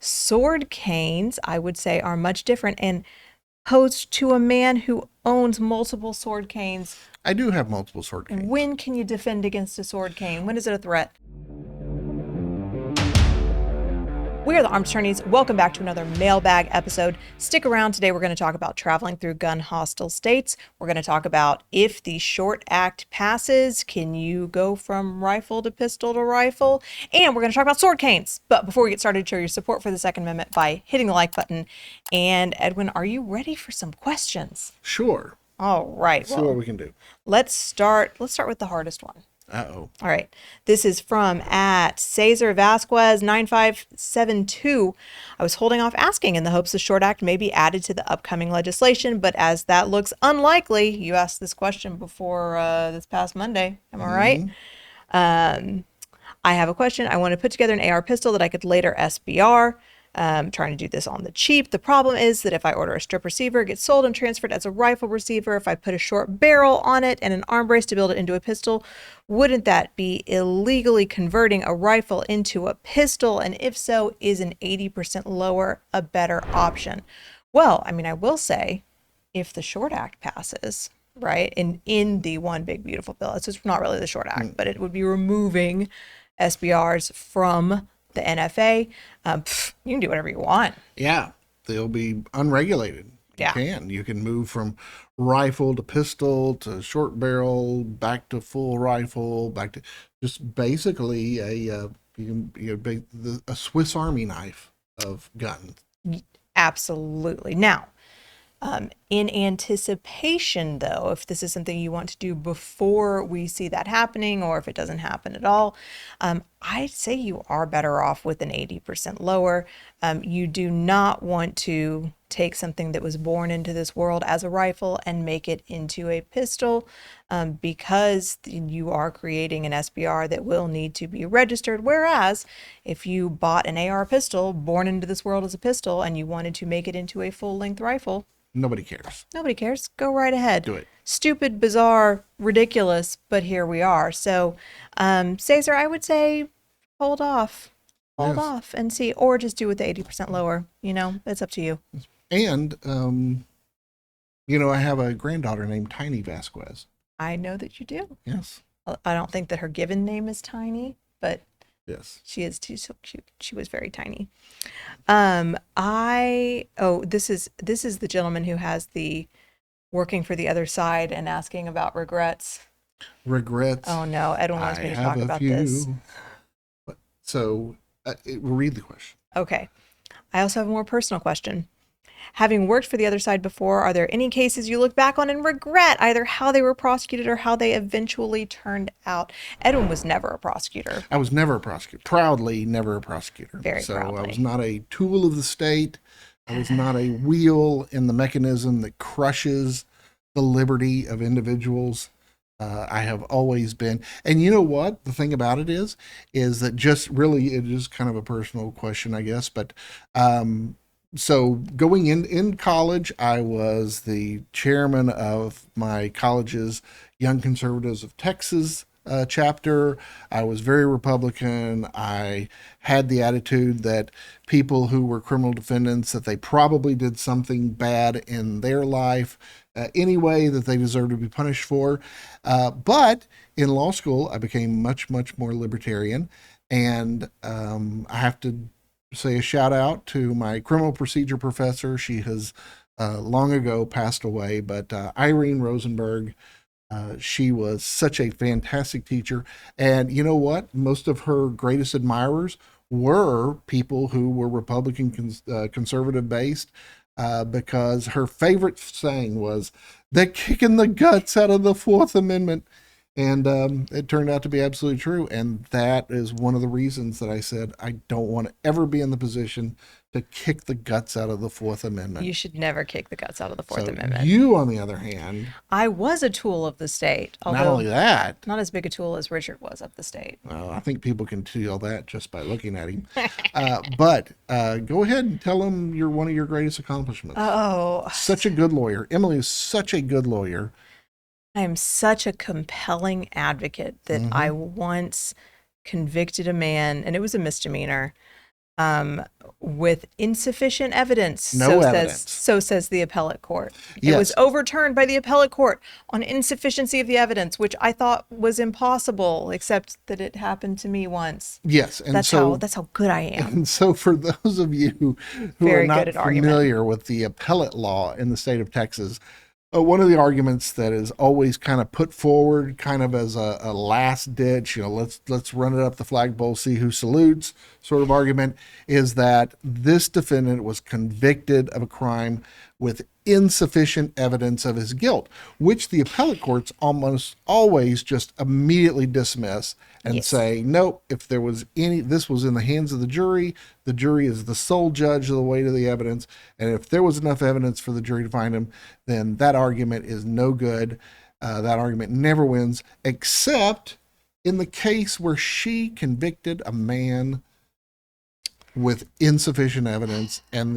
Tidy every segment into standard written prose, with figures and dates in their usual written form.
Sword canes, I would say, are much different and posed to a man who owns multiple sword canes. I do have multiple sword canes. When can you defend against a sword cane? When is it a threat? We are the Arms Attorneys. Welcome back to another Mailbag episode. Stick around. Today we're going to talk about traveling through gun-hostile states. We're going to talk about if the SHORT Act passes, can you go from rifle to pistol to rifle? And we're going to talk about sword canes. But before we get started, show your support for the Second Amendment by hitting the like button. And Edwin, are you ready for some questions? Sure. All right. Let's see what we can do. Let's start with the hardest one. Uh-oh. All right. This is from at Cesar Vasquez 9572. I was holding off asking in the hopes the SHORT Act may be added to the upcoming legislation, but as that looks unlikely, you asked this question before this past Monday. Am I right? I have a question. I want to put together an AR pistol that I could later SBR. Trying to do this on the cheap. The problem is that if I order a strip receiver, it gets sold and transferred as a rifle receiver. If I put a short barrel on it and an arm brace to build it into a pistol, wouldn't that be illegally converting a rifle into a pistol? And if so, is an 80% lower a better option? Well, I mean, I will say if the SHORT Act passes, right, in the One Big Beautiful Bill, it's not really the SHORT Act, but it would be removing SBRs from the NFA. You can do whatever you want. Yeah, they'll be unregulated. Yeah. You can move from rifle to pistol to short barrel, back to full rifle, back to just basically a Swiss Army knife of guns. Absolutely. Now, in anticipation, though, if this is something you want to do before we see that happening, or if it doesn't happen at all, I'd say you are better off with an 80% lower. You do not want to take something that was born into this world as a rifle and make it into a pistol, because you are creating an SBR that will need to be registered. Whereas if you bought an AR pistol born into this world as a pistol and you wanted to make it into a full-length rifle, nobody cares. Nobody cares. Go right ahead. Do it. Stupid, bizarre, ridiculous, but here we are. So, Cesar, I would say hold off and see, or just do it with the 80% lower. It's up to you. And, I have a granddaughter named Tiny Vasquez. I know that you do. Yes. I don't think that her given name is Tiny, but yes, she is too so cute. She was very tiny. This is the gentleman who has the working for the other side and asking about regrets. Regrets. Oh no, Edwin wants me to talk about this. So we'll read the question. Okay. I also have a more personal question. Having worked for the other side before, are there any cases you look back on and regret either how they were prosecuted or how they eventually turned out? Edwin was never a prosecutor. I was never a prosecutor. Proudly never a prosecutor. Very proudly. I was not a tool of the state. I was not a wheel in the mechanism that crushes the liberty of individuals. I have always been. And you know what? The thing about it is that just really, it is kind of a personal question, I guess. But so going in college, I was the chairman of my college's Young Conservatives of Texas chapter. I was very Republican. I had the attitude that people who were criminal defendants, that they probably did something bad in their life anyway, that they deserve to be punished for. But in law school, I became much, much more libertarian. And I have to say a shout out to my criminal procedure professor. She has long ago passed away, but Irene Rosenberg, she was such a fantastic teacher. And you know what? Most of her greatest admirers were people who were Republican conservative based, because her favorite saying was, "They're kicking the guts out of the Fourth Amendment." And it turned out to be absolutely true. And that is one of the reasons that I said I don't want to ever be in the position to kick the guts out of the Fourth Amendment. You should never kick the guts out of the Fourth Amendment. You, on the other hand... I was a tool of the state. Not only that... Not as big a tool as Richard was of the state. Well, I think people can tell that just by looking at him. But go ahead and tell them you're one of your greatest accomplishments. Oh. Such a good lawyer. Emily is such a good lawyer. I am such a compelling advocate that I once convicted a man, and it was a misdemeanor, with insufficient evidence. No evidence. So says the appellate court. Yes. It was overturned by the appellate court on insufficiency of the evidence, which I thought was impossible, except that it happened to me once. Yes, and That's how good I am. And so for those of you who Very are not good at familiar with the appellate law in the state of Texas, one of the arguments that is always kind of put forward, kind of as a last ditch, let's run it up the flagpole, see who salutes, sort of argument, is that this defendant was convicted of a crime with insufficient evidence of his guilt, which the appellate courts almost always just immediately dismiss and Yes. say, nope, if there was this was in the hands of the jury is the sole judge of the weight of the evidence. And if there was enough evidence for the jury to find him, then that argument is no good. That argument never wins, except in the case where she convicted a man with insufficient evidence, and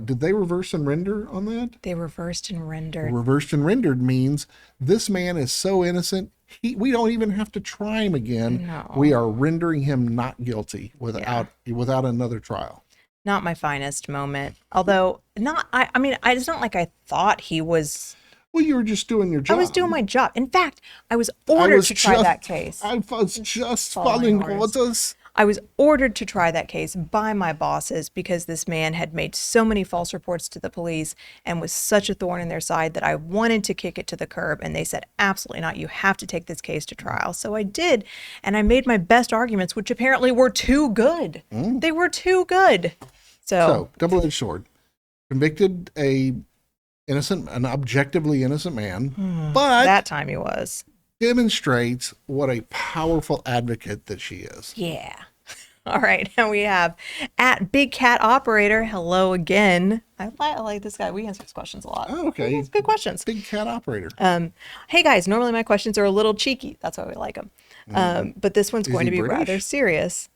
did they reverse and render on that? They reversed and rendered. Reversed and rendered means this man is so innocent, we don't even have to try him again. No. We are rendering him not guilty without another trial. Not my finest moment. Although I mean, it's not like I thought he was. Well, you were just doing your job. I was doing my job. In fact, I was ordered to try that case. I was just following following orders. orders. I was ordered to try that case by my bosses because this man had made so many false reports to the police and was such a thorn in their side that I wanted to kick it to the curb. And they said, absolutely not. You have to take this case to trial. So I did. And I made my best arguments, which apparently were too good. They were too good. So, double-edged sword. Convicted an objectively innocent man, but that time he was. Demonstrates what a powerful advocate that she is. Yeah. All right. And we have at Big Cat Operator. Hello again. I like this guy. We answer his questions a lot. Oh, okay. It's good questions. Big Cat Operator. Hey guys, normally my questions are a little cheeky. That's why we like them. But this one's going to be British? rather serious.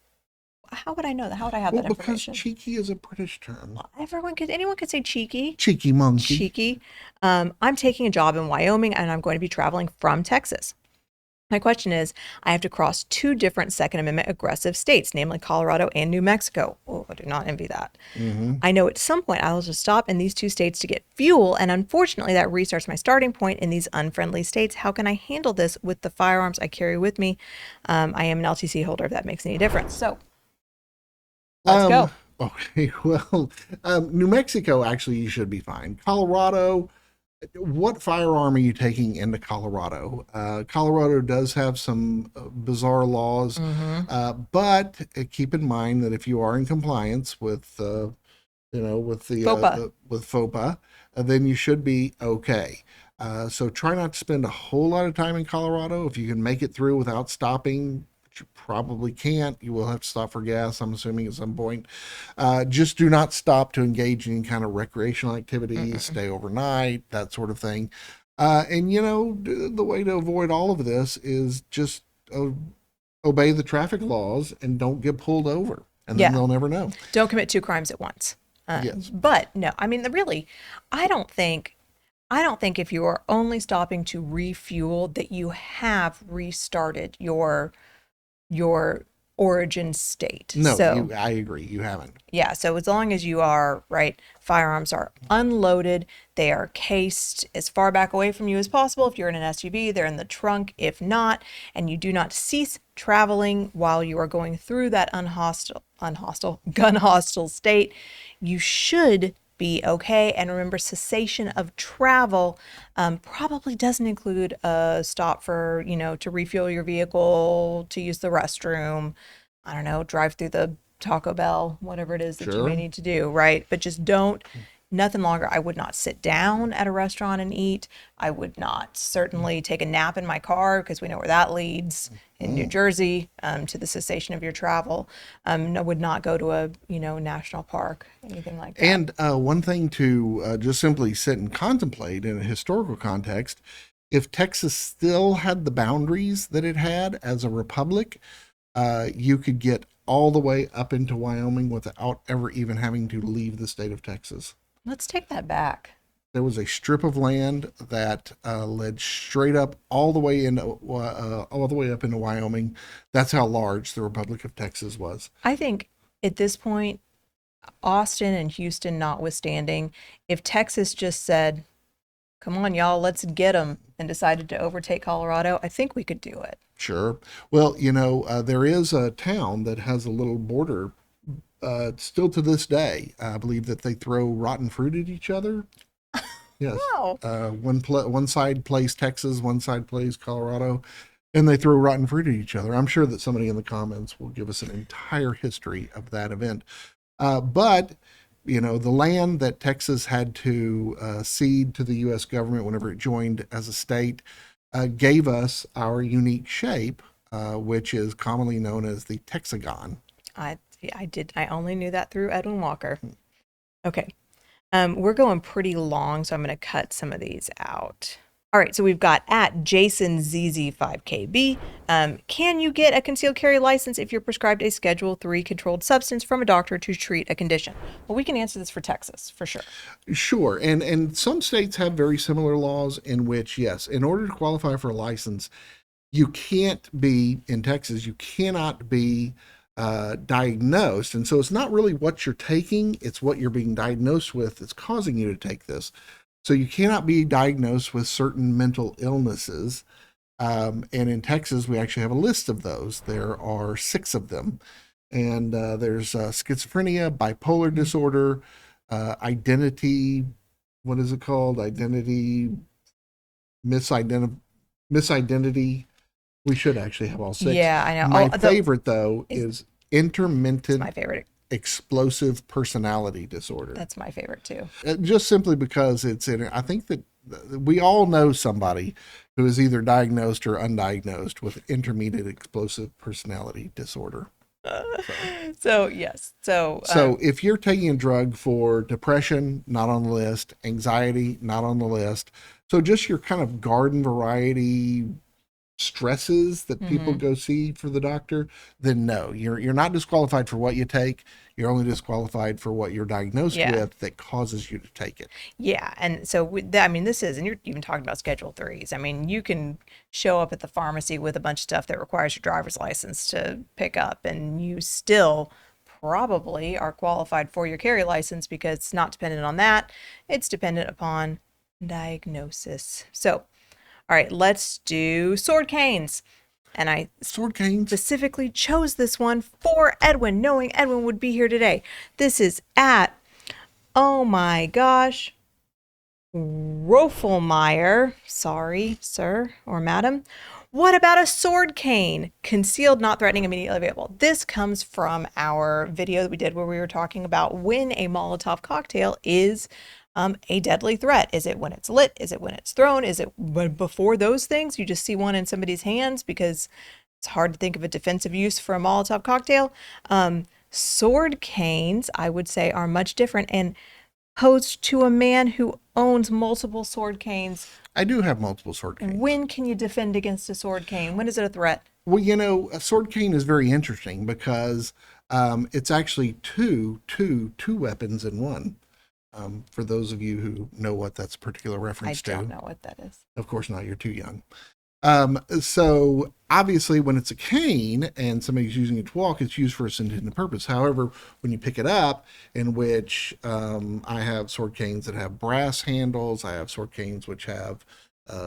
How would I know that? How would I have that Because information? cheeky is a British term. Anyone could say cheeky. Cheeky monkey. Cheeky. I'm taking a job in Wyoming and I'm going to be traveling from Texas. My question is, I have to cross two different Second Amendment aggressive states, namely Colorado and New Mexico. Oh, I do not envy that. I know at some point I'll just stop in these two states to get fuel, and unfortunately that restarts my starting point in these unfriendly states. How can I handle this with the firearms I carry with me? I am an LTC holder, if that makes any difference. So, let's go. Okay, well, New Mexico, actually, you should be fine. Colorado, what firearm are you taking into Colorado? Colorado does have some bizarre laws, but keep in mind that if you are in compliance with, with FOPA, then you should be okay. So try not to spend a whole lot of time in Colorado. If you can make it through without stopping, which you probably can't, you will have to stop for gas, I'm assuming, at some point. Just do not stop to engage in any kind of recreational activities, stay overnight, that sort of thing. And, the way to avoid all of this is just obey the traffic laws and don't get pulled over. And then they'll never know. Don't commit two crimes at once. Yes. But no, I mean, really, I don't think if you are only stopping to refuel that you have restarted your origin state. No, I agree. You haven't. Yeah. So as long as you are, right, firearms are unloaded, they are cased as far back away from you as possible. If you're in an SUV, they're in the trunk. If not, and you do not cease traveling while you are going through that gun hostile state, you should be okay. And remember, cessation of travel probably doesn't include a stop for, to refuel your vehicle, to use the restroom, I don't know, drive through the Taco Bell, whatever it is that you may need to do, right? But just nothing longer. I would not sit down at a restaurant and eat. I would not certainly take a nap in my car, because we know where that leads in New Jersey, to the cessation of your travel. I would not go to a, national park, anything like that. And one thing to just simply sit and contemplate in a historical context, if Texas still had the boundaries that it had as a republic, you could get all the way up into Wyoming without ever even having to leave the state of Texas. Let's take that back. There was a strip of land that led straight up all the way up into Wyoming. That's how large the Republic of Texas was. I think At this point, Austin and Houston notwithstanding, if Texas just said, come on, y'all, let's get them, and decided to overtake Colorado, I think we could do it. Sure. Well, there is a town that has a little border still to this day. I believe that they throw rotten fruit at each other. Yes. Wow. One side plays Texas, one side plays Colorado, and they throw rotten fruit at each other. I'm sure that somebody in the comments will give us an entire history of that event. But the land that Texas had to cede to the U.S. government whenever it joined as a state gave us our unique shape, which is commonly known as the Texagon. I only knew that through Edwin Walker. Okay. We're going pretty long, so I'm going to cut some of these out. All right, so we've got at Jason ZZ5KB. Can you get a concealed carry license if you're prescribed a Schedule III controlled substance from a doctor to treat a condition? Well, we can answer this for Texas, for sure. Sure, and some states have very similar laws in which, yes, in order to qualify for a license, you can't be, in Texas, you cannot be diagnosed. And so it's not really what you're taking, it's what you're being diagnosed with that's causing you to take this. So you cannot be diagnosed with certain mental illnesses. And in Texas, we actually have a list of those. There are 6 of them. And there's schizophrenia, bipolar disorder, identity, what is it called? Identity, misidentity. We should actually have all 6. Yeah, I know. My favorite, though, is intermittent my favorite. Explosive personality disorder. That's my favorite, too. Just simply because it's in, I think that we all know somebody who is either diagnosed or undiagnosed with intermittent explosive personality disorder. So yes. So if you're taking a drug for depression, not on the list, anxiety, not on the list. So just your kind of garden variety stresses that people go see for the doctor, then no, you're not disqualified for what you take. You're only disqualified for what you're diagnosed with that causes you to take it. Yeah, and so this is, and you're even talking about Schedule IIIs. I mean, you can show up at the pharmacy with a bunch of stuff that requires your driver's license to pick up, and you still probably are qualified for your carry license because it's not dependent on that. It's dependent upon diagnosis. So, all right, let's do sword canes. And I sword canes specifically chose this one for Edwin, knowing Edwin would be here today. This is at, oh my gosh, Rofelmeyer. Sorry, sir or madam. What about a sword cane? Concealed, not threatening, immediately available. This comes from our video that we did where we were talking about when a Molotov cocktail is a deadly threat. Is it when it's lit? Is it when it's thrown? Is it before those things? You just see one in somebody's hands because it's hard to think of a defensive use for a Molotov cocktail. Sword canes, I would say, are much different and posed to a man who owns multiple sword canes. I do have multiple sword canes. When can you defend against a sword cane? When is it a threat? Well, a sword cane is very interesting because it's actually two weapons in one. For those of you who know what that's a particular reference to. I don't know what that is. Of course not, you're too young. So obviously when it's a cane and somebody's using it to walk, it's used for its intended purpose. However, when you pick it up, in which I have sword canes that have brass handles, I have sword canes which have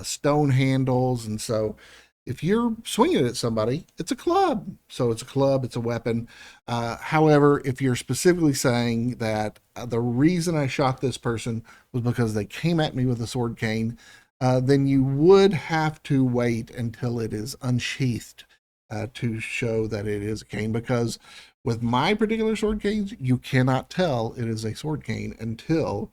stone handles, and so if you're swinging it at somebody, it's a club. So it's a club, it's a weapon. However, if you're specifically saying that the reason I shot this person was because they came at me with a sword cane, then you would have to wait until it is unsheathed to show that it is a cane. Because with my particular sword canes, you cannot tell it is a sword cane until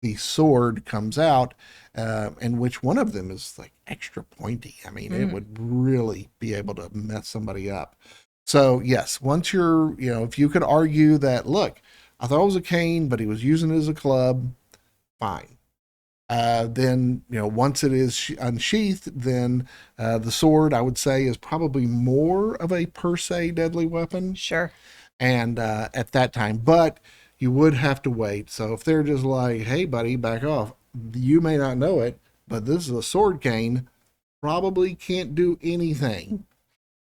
the sword comes out, and which one of them is like extra pointy. I mean, it would really be able to mess somebody up. So yes, once you're, if you could argue that, look, I thought it was a cane, but he was using it as a club, fine. Then, once it is unsheathed, then the sword, I would say, is probably more of a per se deadly weapon. Sure. And at that time, but you would have to wait. So if they're just like, hey, buddy, back off, you may not know it, but this is a sword cane, probably can't do anything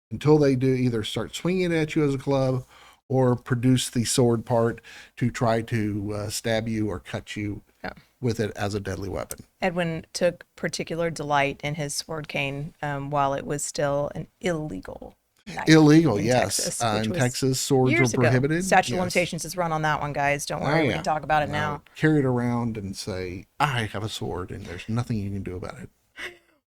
until they do either start swinging at you as a club or produce the sword part to try to stab you or cut you with it as a deadly weapon. Edwin took particular delight in his sword cane while it was still an illegal knife Illegal, in yes. Texas, In was Texas, swords are years ago. prohibited. Statute of Yes. limitations is run on that one, guys. Don't Oh, worry, we yeah. can talk about it now. Carry it around and say, I have a sword, and there's nothing you can do about it.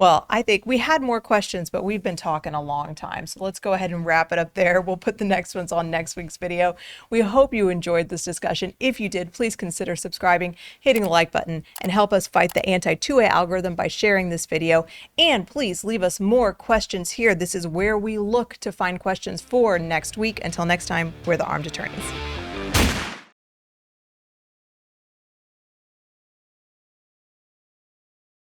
Well, I think we had more questions, but we've been talking a long time. So let's go ahead and wrap it up there. We'll put the next ones on next week's video. We hope you enjoyed this discussion. If you did, please consider subscribing, hitting the like button, and help us fight the anti-2A algorithm by sharing this video. And please leave us more questions here. This is where we look to find questions for next week. Until next time, we're the Armed Attorneys.